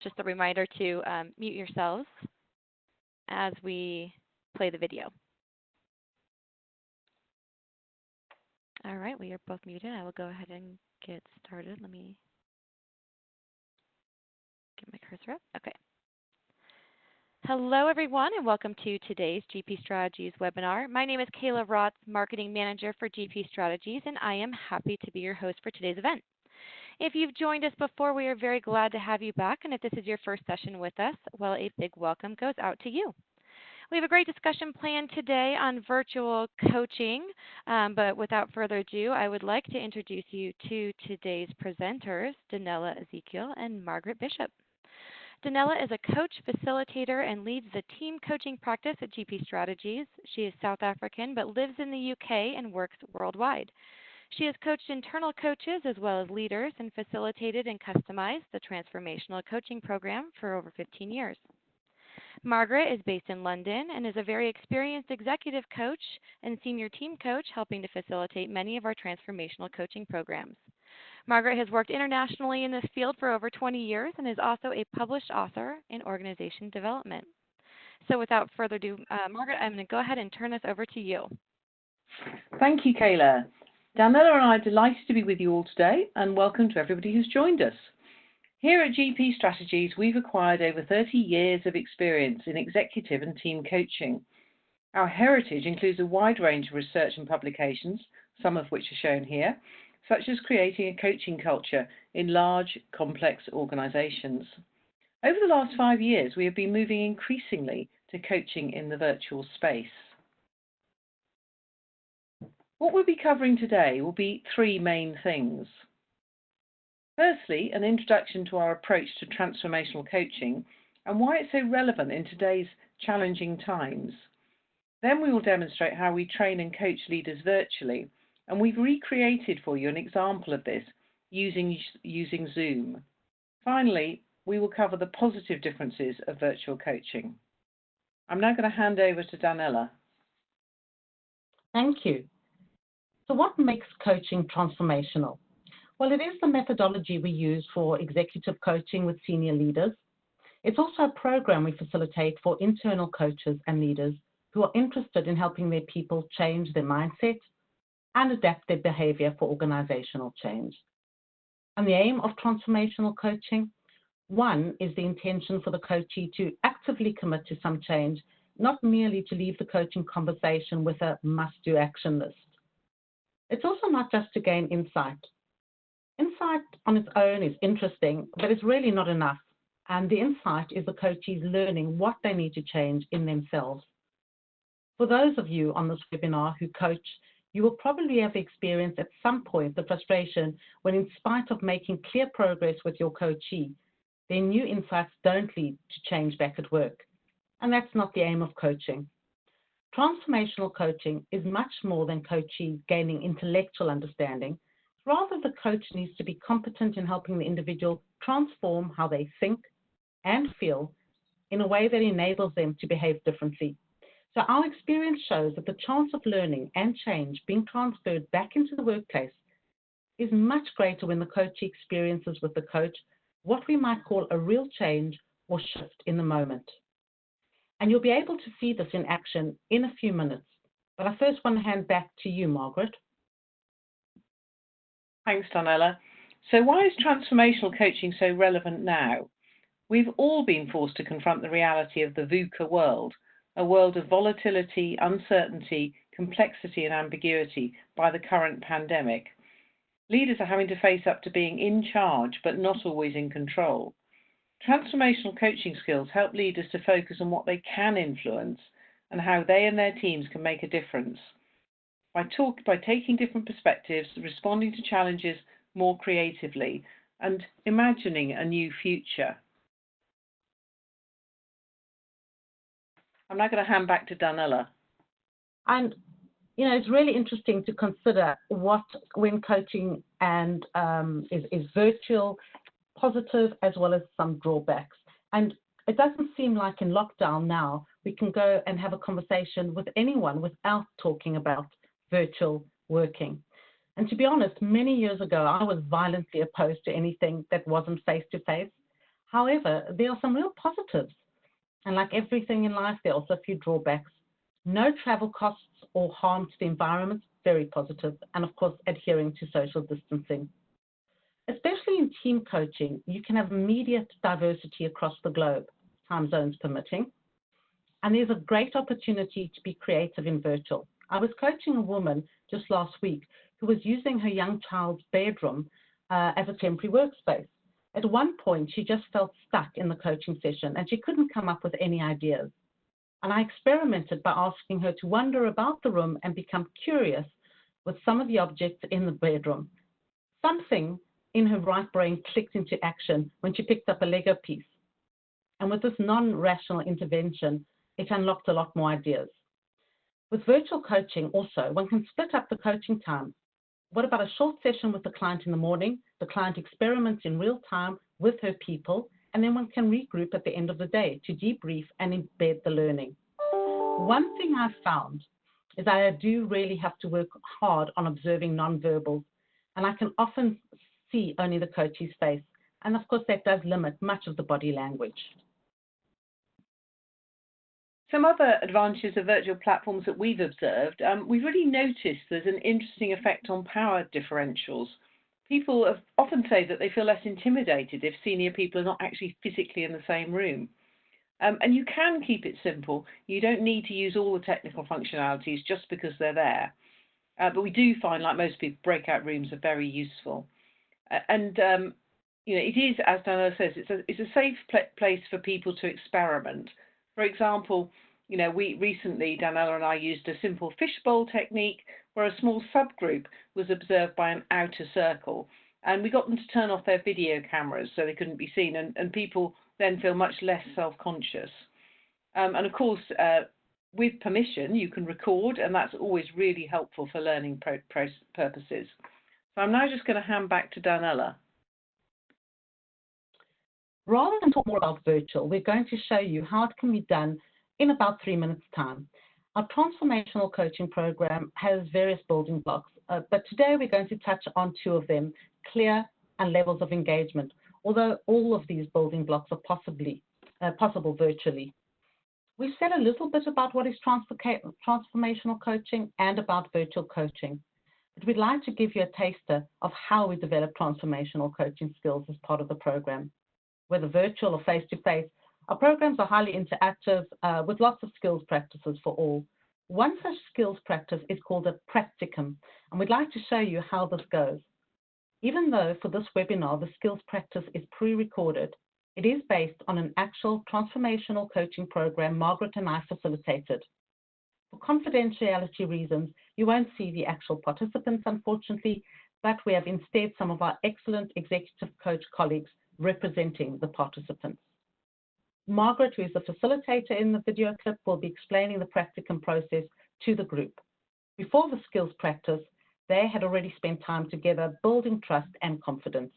Just a reminder to mute yourselves as we play the video. All right, we are both muted. I will go ahead and get started. Let me get my cursor up. Okay. Hello, everyone, and welcome to today's GP Strategies webinar. My name is Kayla Roth, Marketing Manager for GP Strategies, and I am happy to be your host for today's event. If you've joined us before, we are very glad to have you back, and if this is your first session with us, well, a big welcome goes out to you. We have a great discussion planned today on virtual coaching, but without further ado, I would like to introduce you to today's presenters, Danella Ezekiel and Margaret Bishop. Danella is a coach, facilitator, and leads the team coaching practice at GP Strategies. She is South African, but lives in the UK and works worldwide. She has coached internal coaches as well as leaders and facilitated and customized the transformational coaching program for over 15 years. Margaret is based in London and is a very experienced executive coach and senior team coach, helping to facilitate many of our transformational coaching programs. Margaret has worked internationally in this field for over 20 years and is also a published author in organization development. So without further ado, Margaret, I'm going to go ahead and turn this over to you. Thank you, Kayla. Danella and I are delighted to be with you all today, and welcome to everybody who's joined us. Here at GP Strategies, we've acquired over 30 years of experience in executive and team coaching. Our heritage includes a wide range of research and publications, some of which are shown here, such as creating a coaching culture in large, complex organizations. Over the last 5 years, we have been moving increasingly to coaching in the virtual space. What we'll be covering today will be 3 main things. Firstly, an introduction to our approach to transformational coaching and why it's so relevant in today's challenging times. Then we will demonstrate how we train and coach leaders virtually, and we've recreated for you an example of this using Zoom. Finally, we will cover the positive differences of virtual coaching. I'm now going to hand over to Danella. Thank you. So what makes coaching transformational? Well, it is the methodology we use for executive coaching with senior leaders. It's also a program we facilitate for internal coaches and leaders who are interested in helping their people change their mindset and adapt their behavior for organizational change. And the aim of transformational coaching, one is the intention for the coachee to actively commit to some change, not merely to leave the coaching conversation with a must-do action list. It's also not just to gain insight. Insight on its own is interesting, but it's really not enough. And the insight is the coachees learning what they need to change in themselves. For those of you on this webinar who coach, you will probably have experienced at some point the frustration when, in spite of making clear progress with your coachee, their new insights don't lead to change back at work. And that's not the aim of coaching. Transformational coaching is much more than coachees gaining intellectual understanding. Rather, the coach needs to be competent in helping the individual transform how they think and feel in a way that enables them to behave differently. So our experience shows that the chance of learning and change being transferred back into the workplace is much greater when the coachee experiences with the coach what we might call a real change or shift in the moment. And you'll be able to see this in action in a few minutes. But I first want to hand back to you, Margaret. Thanks, Danella. So why is transformational coaching so relevant now? We've all been forced to confront the reality of the VUCA world, a world of volatility, uncertainty, complexity and ambiguity by the current pandemic. Leaders are having to face up to being in charge, but not always in control. Transformational coaching skills help leaders to focus on what they can influence and how they and their teams can make a difference. By taking different perspectives, responding to challenges more creatively, and imagining a new future. I'm now going to hand back to Danella. And, you know, it's really interesting to consider what, when coaching and is virtual, positive as well as some drawbacks. And it doesn't seem like in lockdown now we can go and have a conversation with anyone without talking about virtual working. And to be honest, many years ago, I was violently opposed to anything that wasn't face-to-face. However, there are some real positives. And like everything in life, there are also a few drawbacks. No travel costs or harm to the environment, very positive. And of course, adhering to social distancing. Especially in team coaching, you can have immediate diversity across the globe, time zones permitting. And there's a great opportunity to be creative in virtual. I was coaching a woman just last week who was using her young child's bedroom as a temporary workspace. At one point, she just felt stuck in the coaching session and she couldn't come up with any ideas. And I experimented by asking her to wander about the room and become curious with some of the objects in the bedroom. Something in her right brain clicked into action when she picked up a Lego piece. And with this non-rational intervention, it unlocked a lot more ideas. With virtual coaching also, one can split up the coaching time. What about a short session with the client in the morning? The client experiments in real time with her people, and then one can regroup at the end of the day to debrief and embed the learning. One thing I've found is that I do really have to work hard on observing nonverbals, and I can often see only the coachee's face. And of course, that does limit much of the body language. Some other advantages of virtual platforms that we've observed, we've really noticed there's an interesting effect on power differentials. People have often say that they feel less intimidated if senior people are not actually physically in the same room. And you can keep it simple. You don't need to use all the technical functionalities just because they're there. But we do find, like most people, breakout rooms are very useful. And you know, it is, as Daniela says, it's a safe place for people to experiment. For example, you know, we recently, Daniela and I, used a simple fishbowl technique where a small subgroup was observed by an outer circle. And we got them to turn off their video cameras so they couldn't be seen, and people then feel much less self-conscious. And of course, with permission, you can record, and that's always really helpful for learning purposes. So I'm now just going to hand back to Daniela. Rather than talk more about virtual, we're going to show you how it can be done in about 3 minutes' time. Our transformational coaching program has various building blocks, but today we're going to touch on 2 of them, clear and levels of engagement, although all of these building blocks are possible virtually. We've said a little bit about what is transformational coaching and about virtual coaching, but we'd like to give you a taster of how we develop transformational coaching skills as part of the program. Whether virtual or face-to-face, our programs are highly interactive with lots of skills practices for all. One such skills practice is called a practicum, and we'd like to show you how this goes. Even though for this webinar the skills practice is pre-recorded, it is based on an actual transformational coaching program Margaret and I facilitated. For confidentiality reasons, you won't see the actual participants, unfortunately, but we have instead some of our excellent executive coach colleagues representing the participants. Margaret, who is the facilitator in the video clip, will be explaining the practicum process to the group. Before the skills practice, they had already spent time together building trust and confidence.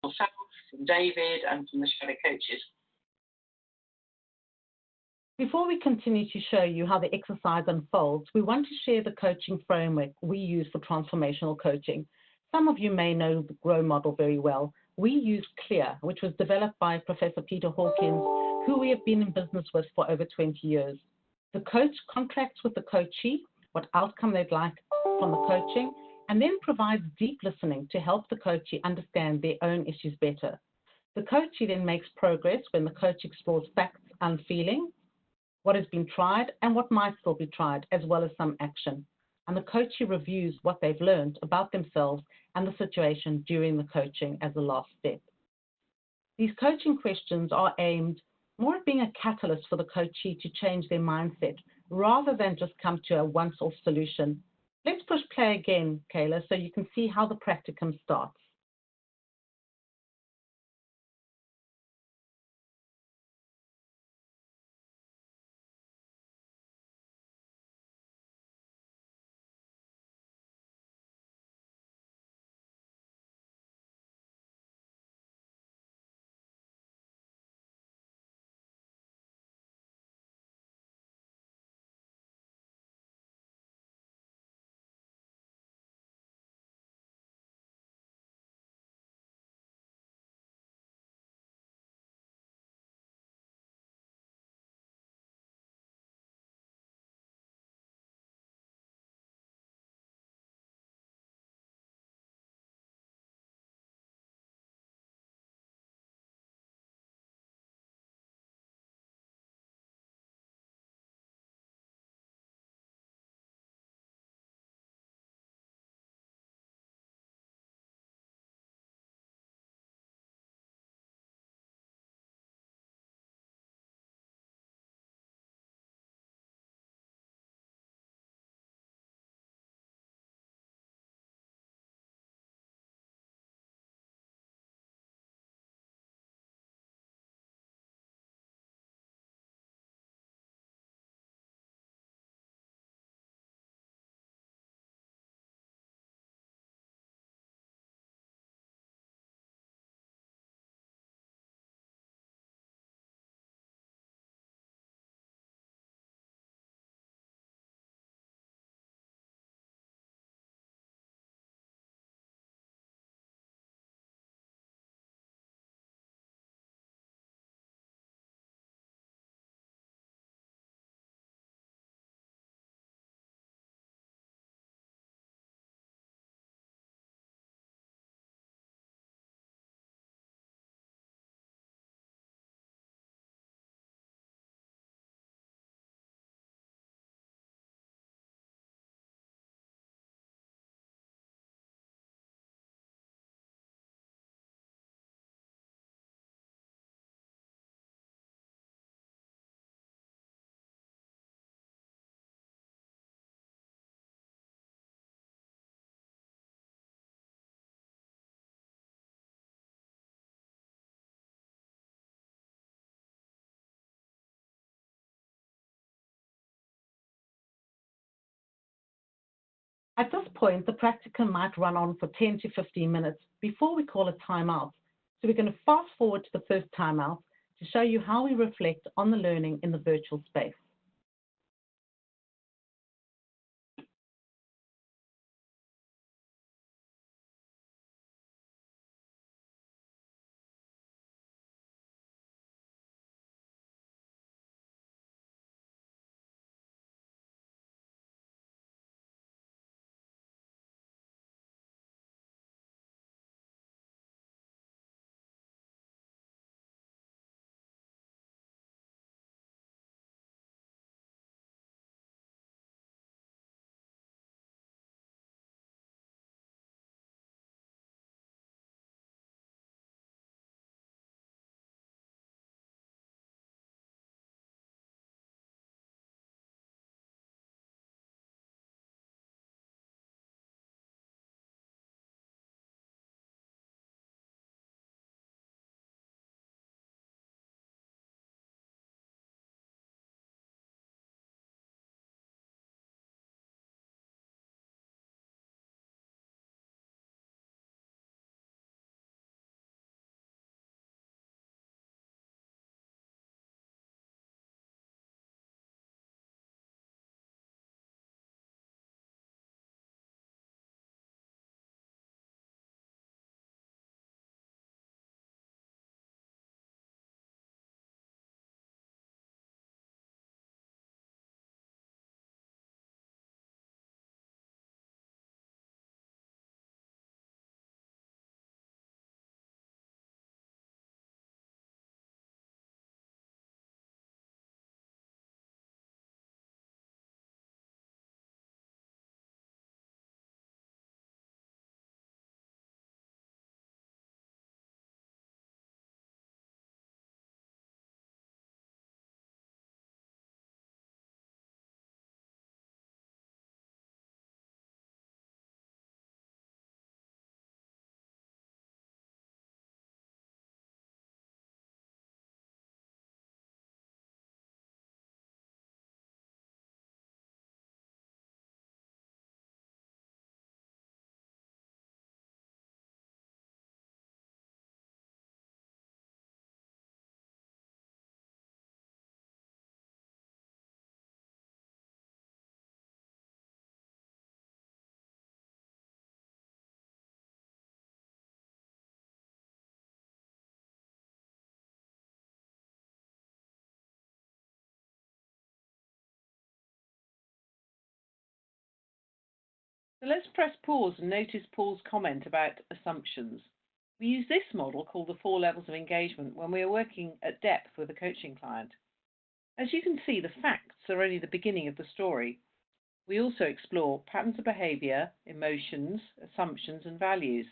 myself, from David, and from the shadow coaches. Before we continue to show you how the exercise unfolds, we want to share the coaching framework we use for transformational coaching. Some of you may know the GROW model very well. We use CLEAR, which was developed by Professor Peter Hawkins, who we have been in business with for over 20 years. The coach contracts with the coachee what outcome they'd like from the coaching, and then provides deep listening to help the coachee understand their own issues better. The coachee then makes progress when the coach explores facts and feelings, what has been tried and what might still be tried, as well as some action. And the coachee reviews what they've learned about themselves and the situation during the coaching as a last step. These coaching questions are aimed more at being a catalyst for the coachee to change their mindset rather than just come to a once-off solution. Let's push play again, Kayla, so you can see how the practicum starts. At this point, the practicum might run on for 10 to 15 minutes before we call a timeout. So we're going to fast forward to the first timeout to show you how we reflect on the learning in the virtual space. So let's press pause and notice Paul's comment about assumptions. We use this model called the 4 levels of engagement when we are working at depth with a coaching client. As you can see, the facts are only the beginning of the story. We also explore patterns of behaviour, emotions, assumptions and values.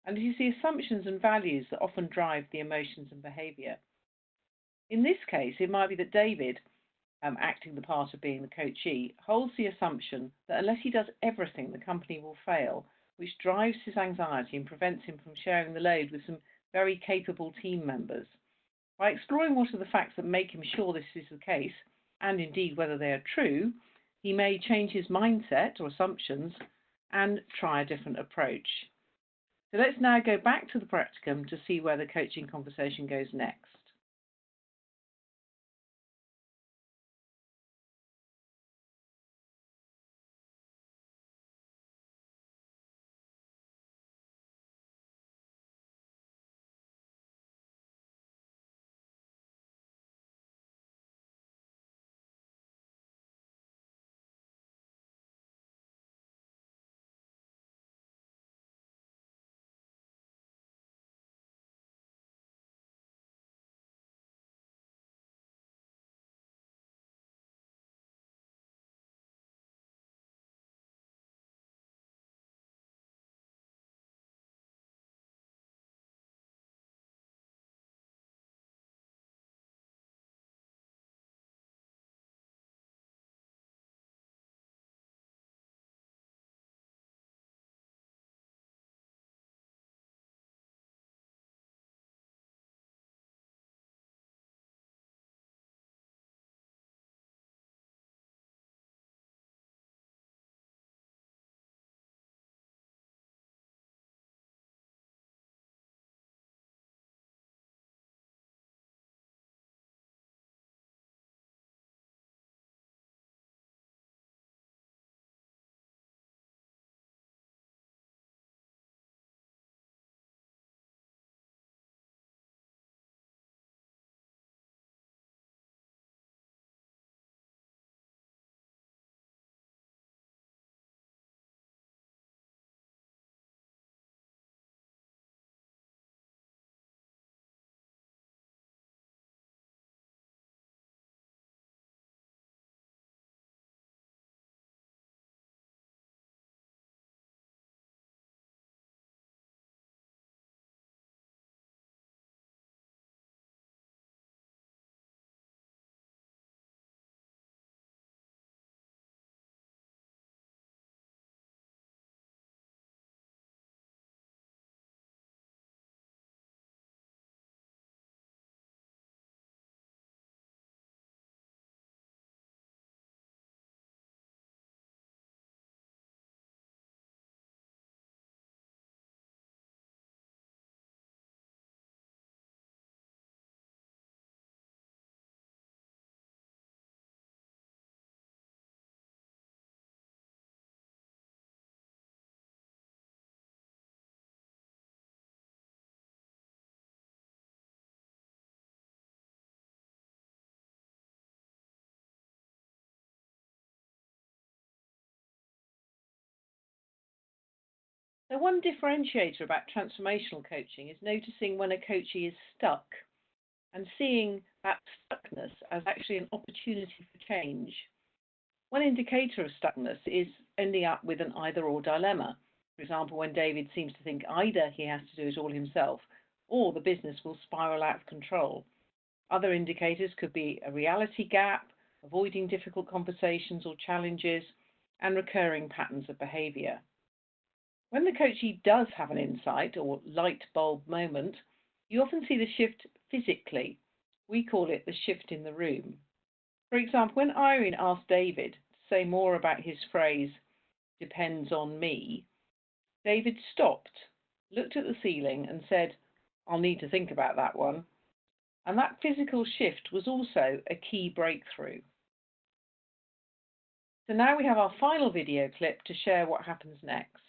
And it is the assumptions and values that often drive the emotions and behaviour. In this case, it might be that David, acting the part of being the coachee, holds the assumption that unless he does everything, the company will fail, which drives his anxiety and prevents him from sharing the load with some very capable team members. By exploring what are the facts that make him sure this is the case, and indeed whether they are true, he may change his mindset or assumptions and try a different approach. So let's now go back to the practicum to see where the coaching conversation goes next. So one differentiator about transformational coaching is noticing when a coachee is stuck and seeing that stuckness as actually an opportunity for change. One indicator of stuckness is ending up with an either-or dilemma. For example, when David seems to think either he has to do it all himself or the business will spiral out of control. Other indicators could be a reality gap, avoiding difficult conversations or challenges, and recurring patterns of behaviour. When the coachee does have an insight or light bulb moment, you often see the shift physically. We call it the shift in the room. For example, when Irene asked David to say more about his phrase, "depends on me," David stopped, looked at the ceiling and said, "I'll need to think about that one." And that physical shift was also a key breakthrough. So now we have our final video clip to share what happens next.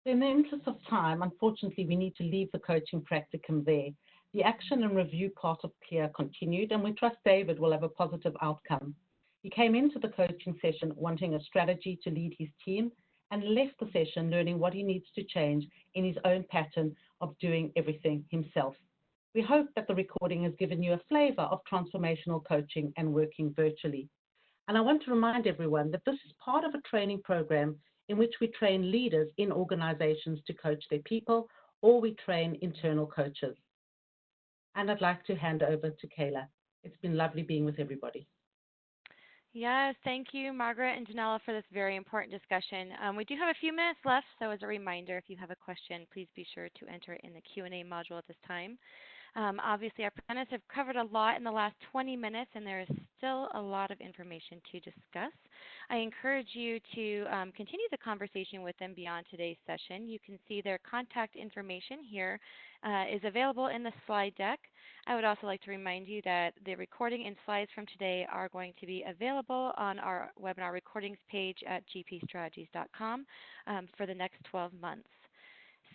In the interest of time, unfortunately, we need to leave the coaching practicum there. The action and review part of CLEAR continued, and we trust David will have a positive outcome. He came into the coaching session wanting a strategy to lead his team and left the session learning what he needs to change in his own pattern of doing everything himself. We hope that the recording has given you a flavor of transformational coaching and working virtually. And I want to remind everyone that this is part of a training program in which we train leaders in organizations to coach their people, or we train internal coaches. And I'd like to hand over to Kayla. It's been lovely being with everybody. Yes, thank you, Margaret and Janella, for this very important discussion. We do have a few minutes left, so as a reminder, if you have a question, please be sure to enter it in the Q&A module at this time. Obviously, our presenters have covered a lot in the last 20 minutes, and there is still a lot of information to discuss. I encourage you to continue the conversation with them beyond today's session. You can see their contact information here is available in the slide deck. I would also like to remind you that the recording and slides from today are going to be available on our webinar recordings page at gpstrategies.com for the next 12 months.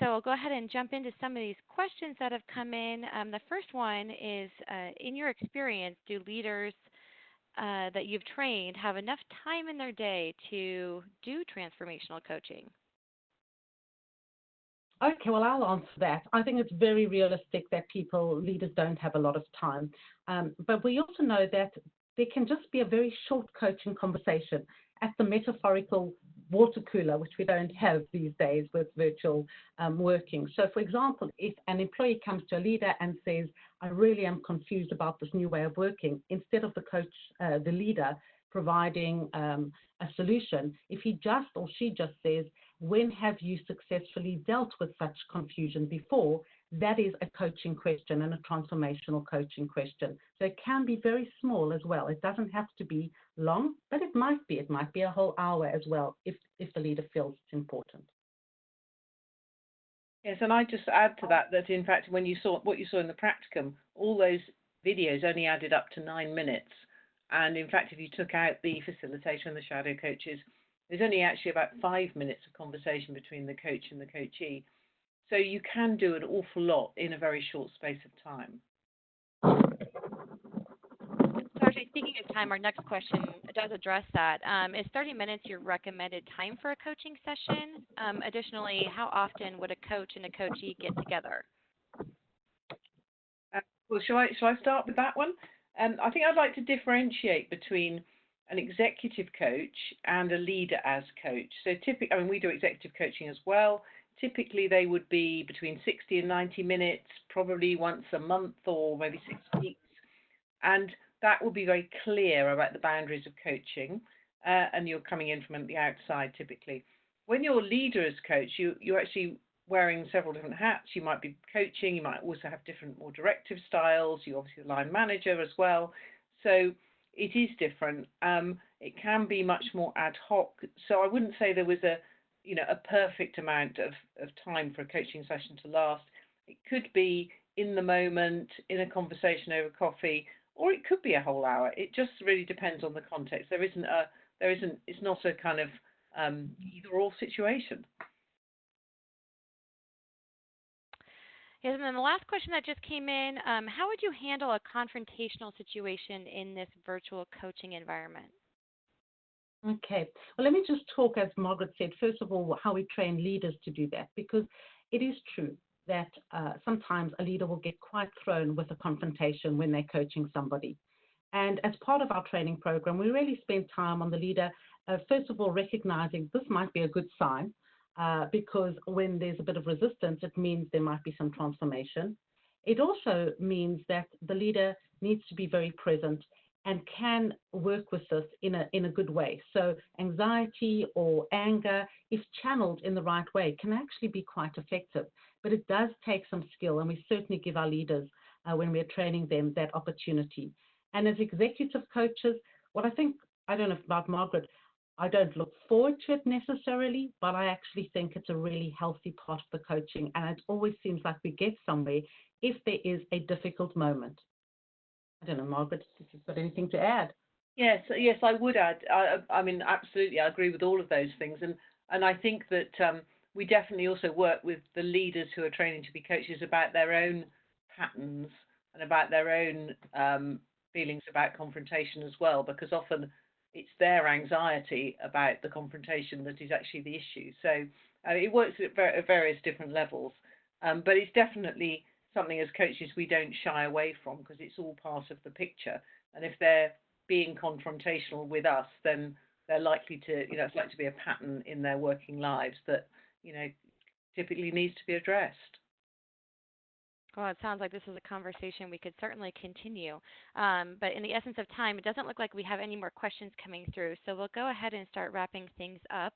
So I'll go ahead and jump into some of these questions that have come in. The first one is, in your experience, do leaders that you've trained have enough time in their day to do transformational coaching? Okay, well, I'll answer that. I think it's very realistic that leaders don't have a lot of time. But we also know that there can just be a very short coaching conversation at the metaphorical water cooler, which we don't have these days with virtual working. So, for example, if an employee comes to a leader and says, I really am confused about this new way of working, instead of the leader providing a solution, if he just or she just says, when have you successfully dealt with such confusion before? That is a coaching question and a transformational coaching question. So it can be very small as well. It doesn't have to be long, but it might be. It might be a whole hour as well if the leader feels it's important. Yes, and I just add to that in fact, when you saw what you saw in the practicum, all those videos only added up to 9 minutes. And in fact, if you took out the facilitator and the shadow coaches, there's only actually about 5 minutes of conversation between the coach and the coachee. So you can do an awful lot in a very short space of time. So actually, speaking of time, our next question does address that. Is 30 minutes your recommended time for a coaching session? Additionally, how often would a coach and a coachee get together? Well, shall I start with that one? I think I'd like to differentiate between an executive coach and a leader as coach. So typically, I mean, we do executive coaching as well. Typically, they would be between 60 and 90 minutes, probably once a month or maybe 6 weeks. And that will be very clear about the boundaries of coaching, and you're coming in from the outside typically. When you're a leader as coach, you're actually wearing several different hats. You might be coaching, you might also have different, more directive styles. You're obviously a line manager as well. So it is different. It can be much more ad hoc. So I wouldn't say there was a perfect amount of time for a coaching session to last. It could be in the moment, in a conversation over coffee, or it could be a whole hour. It just really depends on the context. It's not a kind of either or situation. Yes, and then the last question that just came in, how would you handle a confrontational situation in this virtual coaching environment? Okay, well, let me just talk, as Margaret said, first of all, how we train leaders to do that, because it is true that sometimes a leader will get quite thrown with a confrontation when they're coaching somebody. And as part of our training program, we really spend time on the leader, first of all, recognizing this might be a good sign, because when there's a bit of resistance, it means there might be some transformation. It also means that the leader needs to be very present and can work with this in a good way. So anxiety or anger, if channeled in the right way, can actually be quite effective. But it does take some skill, and we certainly give our leaders, when we're training them, that opportunity. And as executive coaches, what I don't know about Margaret, I don't look forward to it necessarily, but I actually think it's a really healthy part of the coaching, and it always seems like we get somewhere if there is a difficult moment. I don't know, Margaret, if you've got anything to add. Yes, I would add. I mean, absolutely, I agree with all of those things, and I think that we definitely also work with the leaders who are training to be coaches about their own patterns and about their own feelings about confrontation as well, because often it's their anxiety about the confrontation that is actually the issue. So it works at various different levels, but it's definitely something as coaches we don't shy away from, because it's all part of the picture. And if they're being confrontational with us, then they're likely to, it's likely to be a pattern in their working lives that, typically needs to be addressed. Well, it sounds like this is a conversation we could certainly continue. But in the essence of time, it doesn't look like we have any more questions coming through. So we'll go ahead and start wrapping things up.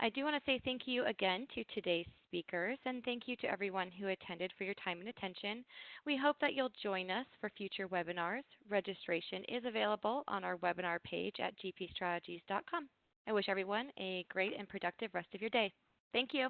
I do want to say thank you again to today's speakers, and thank you to everyone who attended for your time and attention. We hope that you'll join us for future webinars. Registration is available on our webinar page at gpstrategies.com. I wish everyone a great and productive rest of your day. Thank you.